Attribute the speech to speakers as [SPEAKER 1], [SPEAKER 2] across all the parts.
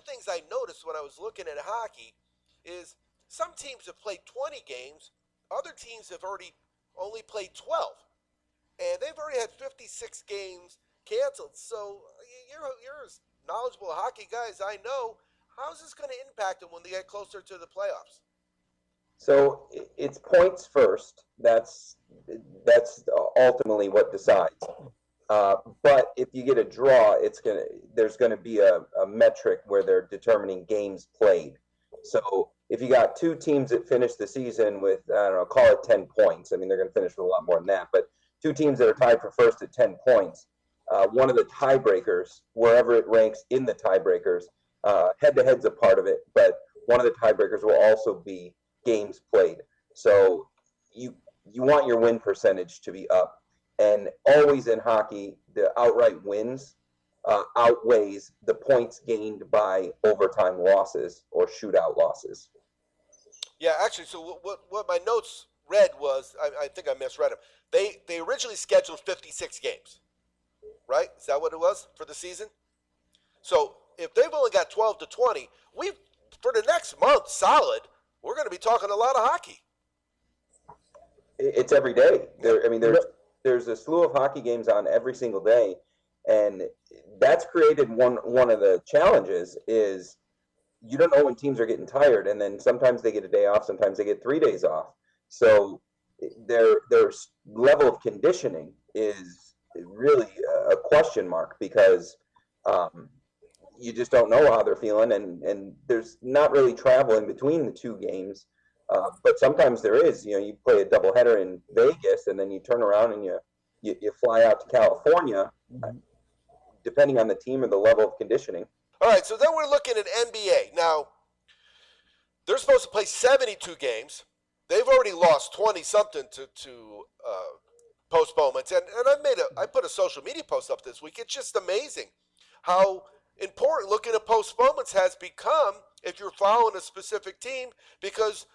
[SPEAKER 1] things I noticed when I was looking at hockey is some teams have played 20 games, other teams have already only played 12, and they've already had 56 games canceled. So you're as knowledgeable a hockey guy as I know. How's this going to impact them when they get closer to the playoffs?
[SPEAKER 2] So it's points first. That's ultimately what decides. But if you get a draw, there's gonna be a metric where they're determining games played. So if you got two teams that finish the season with, I don't know, call it 10 points. I mean, they're gonna finish with a lot more than that. But two teams that are tied for first at 10 points, one of the tiebreakers, wherever it ranks in the tiebreakers, head-to-head's a part of it, but one of the tiebreakers will also be games played. So you want your win percentage to be up. And always in hockey, the outright wins outweighs the points gained by overtime losses or shootout losses.
[SPEAKER 1] Yeah, actually, so what my notes read was, I think I misread them. They originally scheduled 56 games, right? Is that what it was for the season? So if they've only got 12 to 20, for the next month solid, we're going to be talking a lot of hockey.
[SPEAKER 2] It's every day. There's a slew of hockey games on every single day, and that's created one of the challenges is you don't know when teams are getting tired, and then sometimes they get a day off, sometimes they get 3 days off. So their level of conditioning is really a question mark because you just don't know how they're feeling, and there's not really travel in between the two games. But sometimes there is. You play a doubleheader in Vegas, and then you turn around and you fly out to California, depending on the team or the level of conditioning.
[SPEAKER 1] All right, so then we're looking at NBA. Now, they're supposed to play 72 games. They've already lost 20-something to postponements. And I put a social media post up this week. It's just amazing how important looking at postponements has become if you're following a specific team, because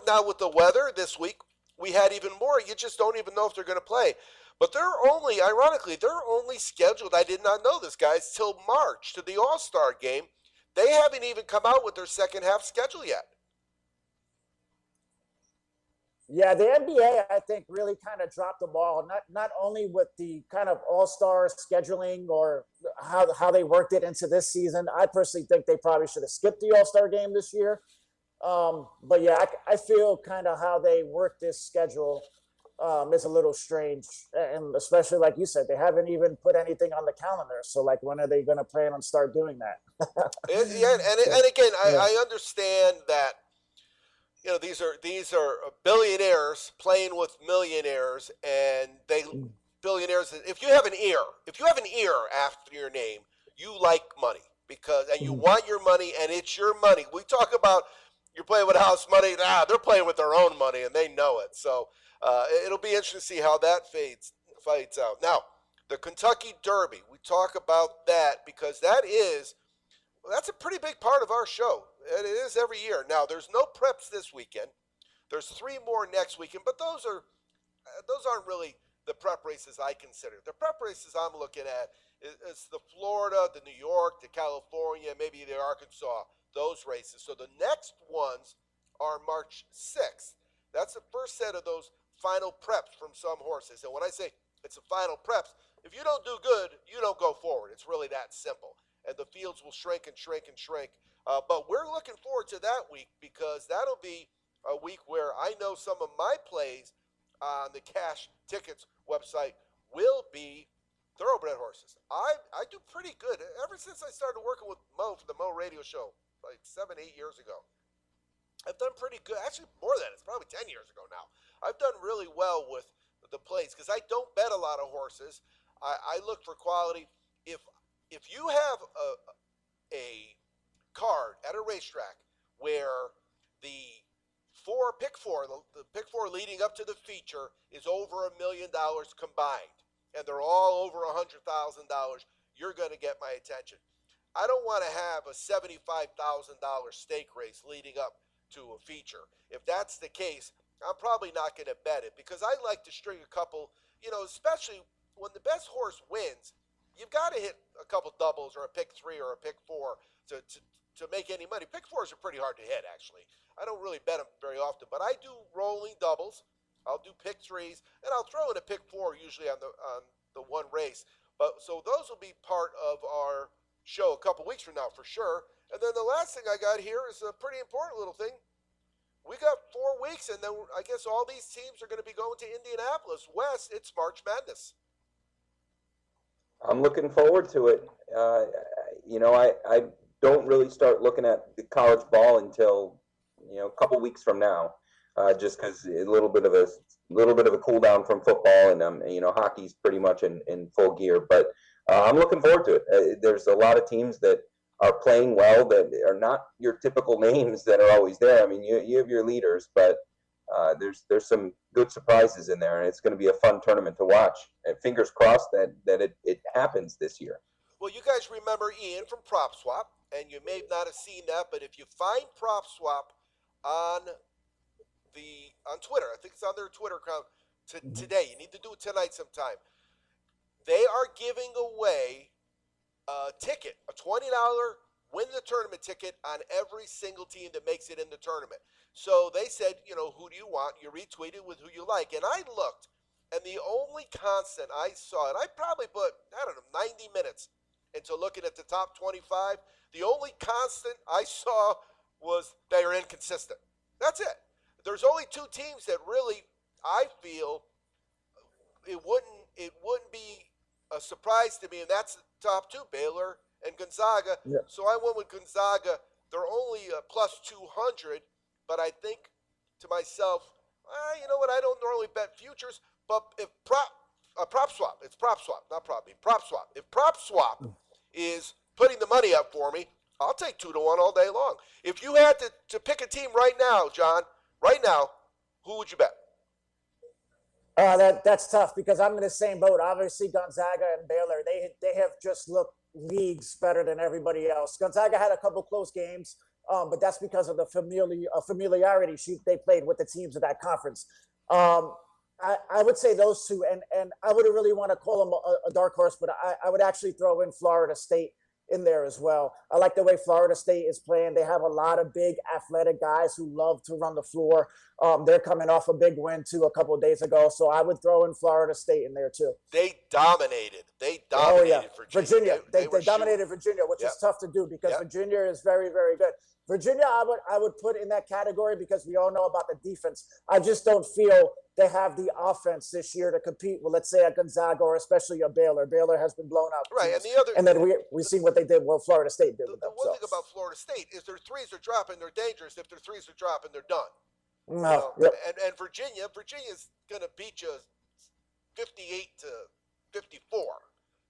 [SPEAKER 1] now with the weather this week, we had even more. You just don't even know if they're going to play. But ironically, they're only scheduled, I did not know this, guys, till March to the All-Star game. They haven't even come out with their second half schedule yet.
[SPEAKER 3] Yeah, the NBA, I think, really kind of dropped the ball, not only with the kind of all-star scheduling or how they worked it into this season. I personally think they probably should have skipped the all-star game this year. But yeah, I feel kind of how they work this schedule is a little strange. And especially, like you said, they haven't even put anything on the calendar. So, like, when are they going to plan on start doing that?
[SPEAKER 1] And again, I understand that, these are billionaires playing with millionaires, and billionaires. If you have an ear after your name, you like money and you want your money, and it's your money. We talk about you're playing with house money. They're playing with their own money, and they know it. So it'll be interesting to see how that fights out. Now, the Kentucky Derby. We talk about that because that's a pretty big part of our show. And it is every year. Now, there's no preps this weekend. There's 3 more next weekend, but those aren't really the prep races I consider. The prep races I'm looking at is the Florida, the New York, the California, maybe the Arkansas, those races. So the next ones are March 6th. That's the first set of those final preps from some horses. And when I say it's a final preps, if you don't do good, you don't go forward. It's really that simple. And the fields will shrink and shrink and shrink. But we're looking forward to that week because that'll be a week where I know some of my plays on the Cash Tickets website will be thoroughbred horses. I do pretty good. Ever since I started working with Mo for the Mo radio show, like 7-8 years ago, I've done pretty good. Actually, more than that. It's probably 10 years ago now. I've done really well with the plays because I don't bet a lot of horses. I look for quality. If you have a card at a racetrack where the pick four leading up to the feature is over $1 million combined, and they're all over $100,000, you're going to get my attention. I don't want to have a $75,000 stake race leading up to a feature. If that's the case, I'm probably not going to bet it because I like to string a couple, especially when the best horse wins, you've got to hit a couple doubles or a pick 3 or a pick 4 to make any money. Pick fours are pretty hard to hit, actually. I don't really bet them very often, but I do rolling doubles. I'll do pick threes, and I'll throw in a pick four usually on the one race. But so those will be part of our show a couple weeks from now for sure. And then the last thing I got here is a pretty important little thing. We got 4 weeks, and then I guess all these teams are going to be going to Indianapolis. Wes, it's March Madness.
[SPEAKER 2] I'm looking forward to it. I don't really start looking at the college ball until a couple weeks from now, just because a little bit of a cool down from football, and hockey's pretty much in full gear. But I'm looking forward to it. There's a lot of teams that are playing well that are not your typical names that are always there. I mean, you have your leaders, but there's some good surprises in there, and it's going to be a fun tournament to watch. And fingers crossed that it happens this year.
[SPEAKER 1] Well, you guys remember Ian from Prop Swap, and you may not have seen that, but if you find Prop Swap on Twitter, I think it's on their Twitter account today. You need to do it tonight sometime. They are giving away a ticket, a $20 win the tournament ticket on every single team that makes it in the tournament. So they said, who do you want? You retweeted with who you like. And I looked, and the only constant I saw, and I probably put, 90 minutes into looking at the top 25, the only constant I saw was they are inconsistent. That's it. There's only 2 teams that really, I feel, it wouldn't be a surprise to me, and that's the top 2, Baylor and Gonzaga.
[SPEAKER 3] Yeah.
[SPEAKER 1] So I went with Gonzaga. They're only plus 200, but I think to myself, you know what? I don't normally bet futures, but if prop swap, it's prop swap, not prop beat, prop swap. If prop swap is putting the money up for me, I'll take 2 to 1 all day long. If you had to pick a team right now, John, who would you bet?
[SPEAKER 3] That's tough because I'm in the same boat. Obviously, Gonzaga and Baylor, they have just looked leagues better than everybody else. Gonzaga had a couple close games, but that's because of the familiarity they played with the teams of that conference. I would say those 2, and I wouldn't really want to call them a dark horse, but I would actually throw in Florida State in there as well. I like the way Florida State is playing. They have a lot of big athletic guys who love to run the floor. They're coming off a big win too a couple of days ago, so I would throw in Florida State in there too.
[SPEAKER 1] They dominated.
[SPEAKER 3] Virginia. They dominated Virginia, which is tough to do because Virginia is very, very good. Virginia, I would put in that category because we all know about the defense. I just don't feel they have the offense this year to compete with, let's say, a Gonzaga or especially a Baylor. Baylor has been blown out.
[SPEAKER 1] Right,
[SPEAKER 3] and then we see what they did, what Florida State did with them.
[SPEAKER 1] The one thing about Florida State is their threes are dropping, they're dangerous. If their threes are dropping, they're done.
[SPEAKER 3] No.
[SPEAKER 1] And Virginia's going to beat you 58 to 54.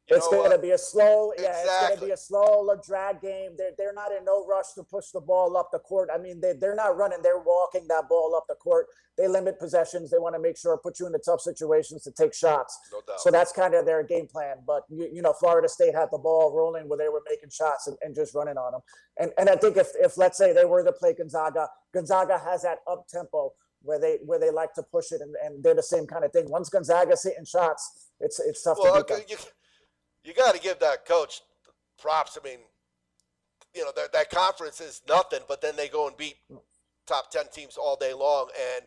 [SPEAKER 3] It's going to be a slow,
[SPEAKER 1] exactly.
[SPEAKER 3] It's going to be a slow drag game. They're not in no rush to push the ball up the court. I mean, they're not running. They're walking that ball up the court. They limit possessions. They want to make sure put you in the tough situations to take shots.
[SPEAKER 1] No doubt.
[SPEAKER 3] So that's kind of their game plan. But, Florida State had the ball rolling where they were making shots and just running on them. And I think if let's say they were to play Gonzaga has that up-tempo where they like to push it, and they're the same kind of thing. Once Gonzaga's hitting shots, it's tough to beat them.
[SPEAKER 1] You got to give that coach props. I mean, that conference is nothing, but then they go and beat top 10 teams all day long. And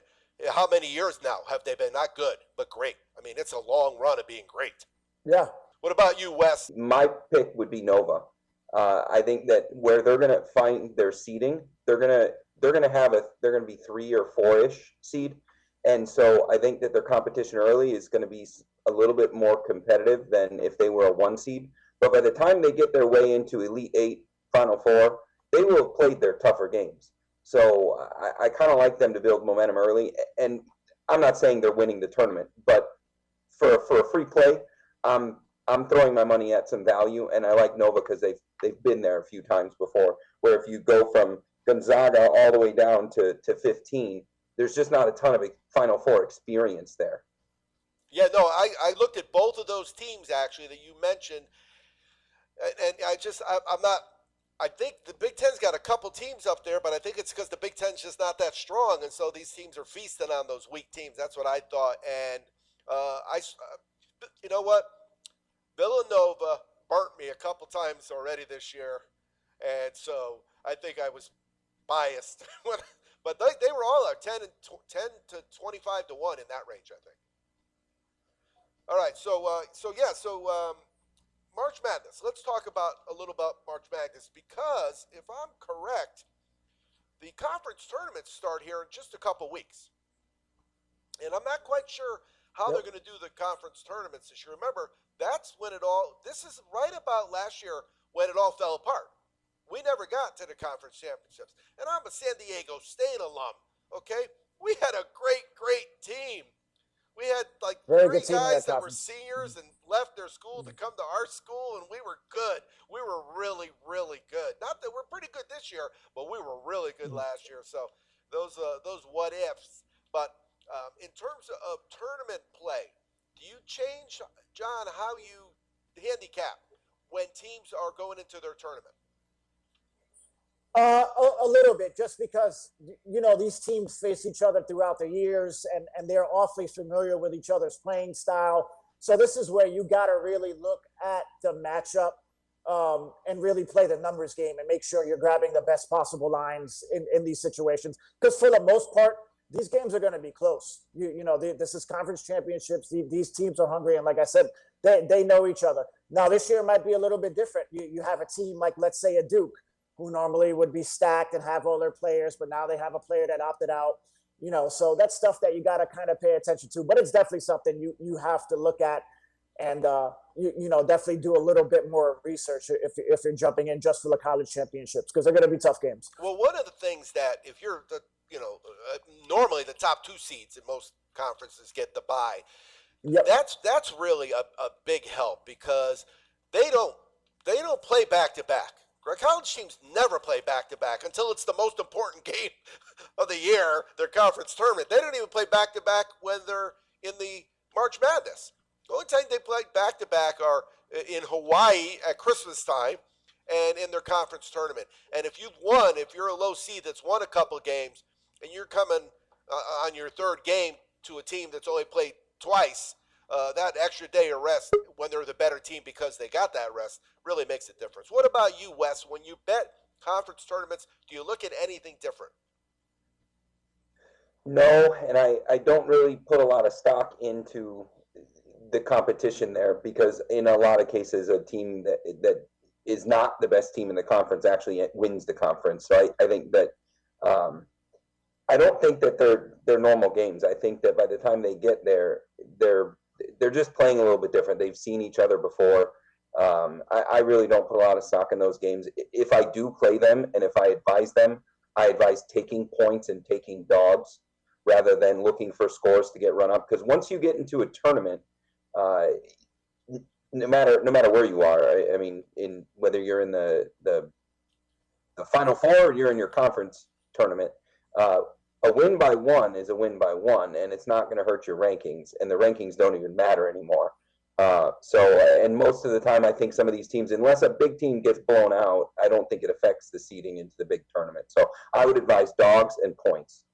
[SPEAKER 1] how many years now have they been not good, but great? I mean, it's a long run of being great.
[SPEAKER 3] Yeah.
[SPEAKER 1] What about you, Wes?
[SPEAKER 2] My pick would be Nova. I think that where they're going to find their seeding, they're going to be 3 or 4-ish seed. And so I think that their competition early is going to be a little bit more competitive than if they were a 1 seed. But by the time they get their way into Elite 8, Final 4, they will have played their tougher games. So I kind of like them to build momentum early. And I'm not saying they're winning the tournament, but for a free play, I'm throwing my money at some value, and I like Nova because they've been there a few times before. Where if you go from Gonzaga all the way down to 15, there's just not a ton of Final Four experience there.
[SPEAKER 1] Yeah, no, I looked at both of those teams actually that you mentioned, and I'm not. I think the Big Ten's got a couple teams up there, but I think it's because the Big Ten's just not that strong, and so these teams are feasting on those weak teams. That's what I thought, and you know what? Villanova burnt me a couple times already this year, and so I think I was biased. But they were all 10 to 25 to 1 in that range, I think. All right, March Madness. Let's talk about a little about March Madness because if I'm correct, the conference tournaments start here in just a couple weeks, and I'm not quite sure how they're going to do the conference tournaments this year. Remember, that's when it all. This is right about last year when it all fell apart. We never got to the conference championships, and I'm a San Diego State alum. Okay, we had a great team. We had like
[SPEAKER 3] Very
[SPEAKER 1] three
[SPEAKER 3] good team in
[SPEAKER 1] guys
[SPEAKER 3] that
[SPEAKER 1] that were
[SPEAKER 3] conference.
[SPEAKER 1] seniors and left their school to come to our school, and we were good. We were really good. Not that we're pretty good this year, but we were really good last year. So those what ifs. But in terms of tournament play, do you change, John, how you handicap when teams are going into their tournament?
[SPEAKER 3] A little bit, just because these teams face each other throughout the years, and they're awfully familiar with each other's playing style. So this is where you got to really look at the matchup and really play the numbers game and make sure you're grabbing the best possible lines in these situations. Because for the most part, these games are going to be close. This is conference championships. These teams are hungry, and like I said, they know each other. Now this year might be a little bit different. You have a team like, let's say, a Duke, who normally would be stacked and have all their players, but now they have a player that opted out. So that's stuff that you got to kind of pay attention to. But it's definitely something you have to look at, and definitely do a little bit more research if you're jumping in just for the college championships, because they're going to be tough games.
[SPEAKER 1] Well, one of the things that if you're normally the top two seeds in most conferences get the bye.
[SPEAKER 3] Yep.
[SPEAKER 1] That's really a big help because they don't play back to back. College teams never play back-to-back until it's the most important game of the year, their conference tournament. They don't even play back-to-back when they're in the March Madness. The only time they play back-to-back are in Hawaii at Christmas time and in their conference tournament. And if you're a low seed that's won a couple games and you're coming on your third game to a team that's only played twice, that extra day of rest when they're the better team because they got that rest really makes a difference. What about you, Wes? When you bet conference tournaments, do you look at anything different?
[SPEAKER 2] No, and I don't really put a lot of stock into the competition there because in a lot of cases, a team that is not the best team in the conference actually wins the conference. So I think that I don't think that they're normal games. I think that by the time they get there, they're just playing a little bit different. They've seen each other before. I really don't put a lot of stock in those games. If I do play them and if I advise them, I advise taking points and taking dogs rather than looking for scores to get run up. Because once you get into a tournament, no matter where you are, I mean, in whether you're in the Final Four or you're in your conference tournament, a win by one is a win by one, and it's not going to hurt your rankings, and the rankings don't even matter anymore. And most of the time, I think some of these teams, unless a big team gets blown out, I don't think it affects the seeding into the big tournament. So I would advise dogs and points.